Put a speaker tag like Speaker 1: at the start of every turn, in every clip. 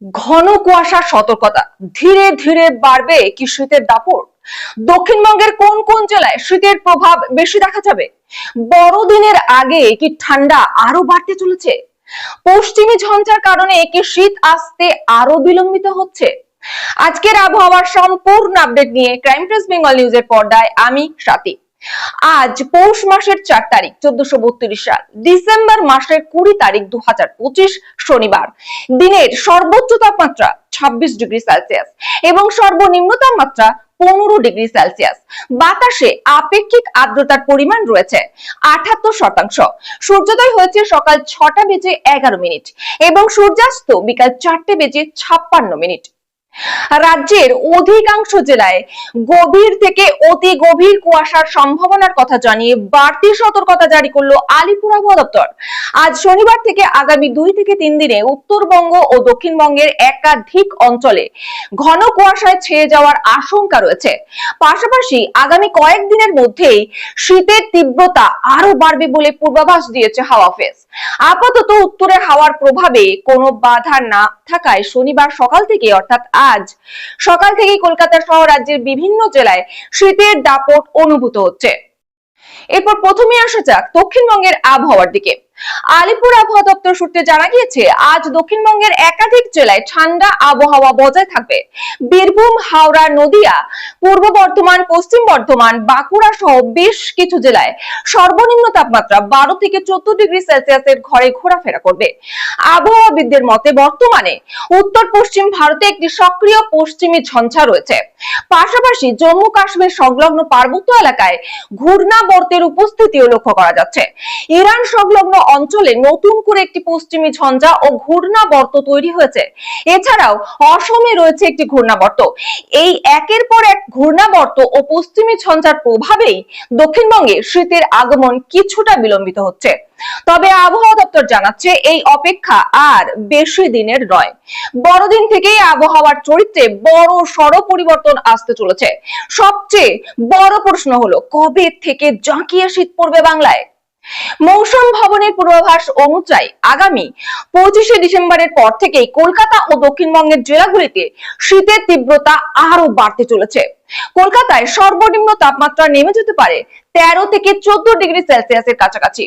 Speaker 1: ঘন কুয়াশার সতর্কতা, ধীরে ধীরে বাড়বে কি শীতের দাপট? দক্ষিণবঙ্গের কোন কোন জেলায় শীতের প্রভাব বেশি দেখা যাবে? বড়দিনের আগে কি ঠান্ডা আরো বাড়তে চলেছে? পশ্চিমী ঝঞ্ঝার কারণে কি শীত আসতে আরো বিলম্বিত হচ্ছে? আজকের আবহাওয়ার সম্পূর্ণ আপডেট নিয়ে ক্রাইম প্রেস বেঙ্গল নিউজের পর্দায় আমি স্বাতী। আজ পৌষ মাসের 4 তারিখ 1432 সাল, ডিসেম্বর মাসের 20 তারিখ 2025 শনিবার। দিনের সর্বোচ্চ তাপমাত্রা 26 ডিগ্রি সেলসিয়াস এবং সর্বনিম্ন তাপমাত্রা 15 ডিগ্রি সেলসিয়াস। বাতাসে আপেক্ষিক আর্দ্রতার পরিমাণ রয়েছে 78%। সূর্যোদয় হয়েছে সকাল 6টা বেজে 11 মিনিট এবং সূর্যাস্ত বিকাল 4টে বেজে 56 মিনিট। রাজ্যের অধিকাংশ জেলায় গভীর থেকে অতি গভীর কুয়াশার সম্ভাবনার কথা জানিয়ে বাড়তি সতর্কতা জারি করলো আলিপুর আবহাওয়া দপ্তর। আজ শনিবার থেকে আগামী 2 থেকে 3 দিনে উত্তরবঙ্গ ও দক্ষিণবঙ্গের একাধিক অঞ্চলে ঘন কুয়াশায় ছেয়ে যাওয়ার আশঙ্কা রয়েছে। পাশাপাশি আগামী কয়েকদিনের মধ্যেই শীতের তীব্রতা আরো বাড়বে বলে পূর্বাভাস দিয়েছে হাওয়া অফিস। আপাতত উত্তরের হাওয়ার প্রভাবে কোনো বাধা না থাকায় শনিবার সকাল থেকে অর্থাৎ আজ সকাল থেকেই কলকাতা সহ রাজ্যের বিভিন্ন জেলায় শীতের দাপট অনুভূত হচ্ছে। এরপর প্রথমে আসা যাক দক্ষিণবঙ্গের আবহাওয়ার দিকে। আলিপুর আবহাওয়া দপ্তর সূত্রে জানা গিয়েছে, আজ দক্ষিণবঙ্গের একাধিক জেলায় ঠান্ডা আবহাওয়া বজায় থাকবে। বীরভূম, হাওড়া, নদিয়া, পূর্ব বর্ধমান, পশ্চিম বর্ধমান, বাঁকুড়া সহ বেশ কিছু জেলায় সর্বনিম্ন তাপমাত্রা 12 থেকে 14 ডিগ্রি সেলসিয়াসের ঘরে ঘোরাফেরা করবে। আবহাওয়াবিদদের মতে বর্তমানে উত্তর পশ্চিম ভারতে একটি সক্রিয় পশ্চিমী ঝঞ্ঝা রয়েছে। পাশাপাশি জম্মু কাশ্মীর সংলগ্ন পার্বত্য এলাকায় ঘূর্ণাবর্তের উপস্থিতিও লক্ষ্য করা যাচ্ছে। ইরান সংলগ্ন অঞ্চলে নতুন করে একটি পশ্চিমী ঝঞ্ঝা ও ঘূর্ণাবর্ত তৈরি হয়েছে। এছাড়াও অসমে রয়েছে একটি ঘূর্ণাবর্ত। এই একের পর এক ঘূর্ণাবর্ত ও পশ্চিমী ঝঞ্ঝার প্রভাবেই দক্ষিণবঙ্গে শীতের আগমন কিছুটা বিলম্বিত হচ্ছে। তবে আবহাওয়া দপ্তর জানাচ্ছে এই অপেক্ষা আর বেশি দিনের নয়। বড়দিন থেকেই আবহাওয়ার চরিত্রে বড় সড় পরিবর্তন আসতে চলেছে। সবচেয়ে বড় প্রশ্ন হলো, কবে থেকে জাঁকিয়ে শীত পড়বে বাংলায়? মৌসুম ভবনের পূর্বাভাস অনুযায়ী আগামী 25শে ডিসেম্বরের পর থেকেই কলকাতা ও দক্ষিণবঙ্গের জেলাগুলিতে শীতের তীব্রতা আরো বাড়তে চলেছে। কলকাতায় সর্বনিম্ন তাপমাত্রা নেমে যেতে পারে 13 থেকে 14 ডিগ্রি সেলসিয়াসের কাছাকাছি।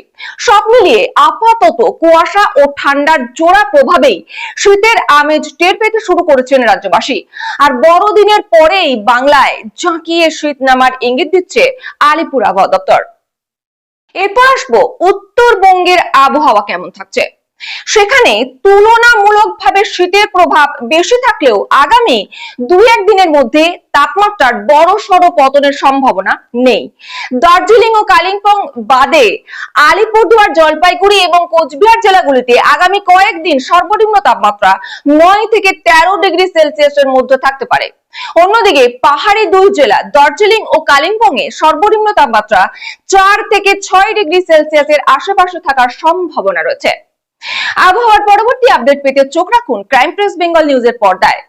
Speaker 1: সব মিলিয়ে আপাতত কুয়াশা ও ঠান্ডার জোড়া প্রভাবেই শীতের আমেজ টের পেতে শুরু করেছেন রাজ্যবাসী। আর বড়দিনের পরেই বাংলায় জাঁকিয়ে শীত নামার ইঙ্গিত দিচ্ছে আলিপুর আবহাওয়া দপ্তর। এরপর আসবো উত্তরবঙ্গের আবহাওয়া কেমন থাকছে। সেখানে তুলনামূলকভাবে শীতের প্রভাব বেশি থাকলেও আগামী 2-1 দিনের মধ্যে তাপমাত্রার বড় সড় পতনের সম্ভাবনা নেই। দার্জিলিং ও কালিম্পং বাদে আলিপুরদুয়ার, জলপাইগুড়ি এবং কোচবিহার জেলাগুলিতে আগামী কয়েকদিন সর্বনিম্ন তাপমাত্রা 9 থেকে 13 ডিগ্রি সেলসিয়াসের মধ্যে থাকতে পারে। অন্যদিকে পাহাড়ি 2 জেলা দার্জিলিং ও কালিম্পং এ সর্বনিম্ন তাপমাত্রা 4 থেকে 6 ডিগ্রি সেলসিয়াসের আশেপাশে থাকার সম্ভাবনা রয়েছে। আবহাওয়ার পরবর্তী আপডেট পেতে চোখ রাখুন ক্রাইম প্রেস বেঙ্গল নিউজের পর্দায়।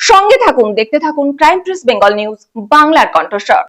Speaker 1: সঙ্গে থাকুন, দেখতে থাকুন ক্রাইম প্রেস বেঙ্গল নিউজ, বাংলার কণ্ঠস্বর।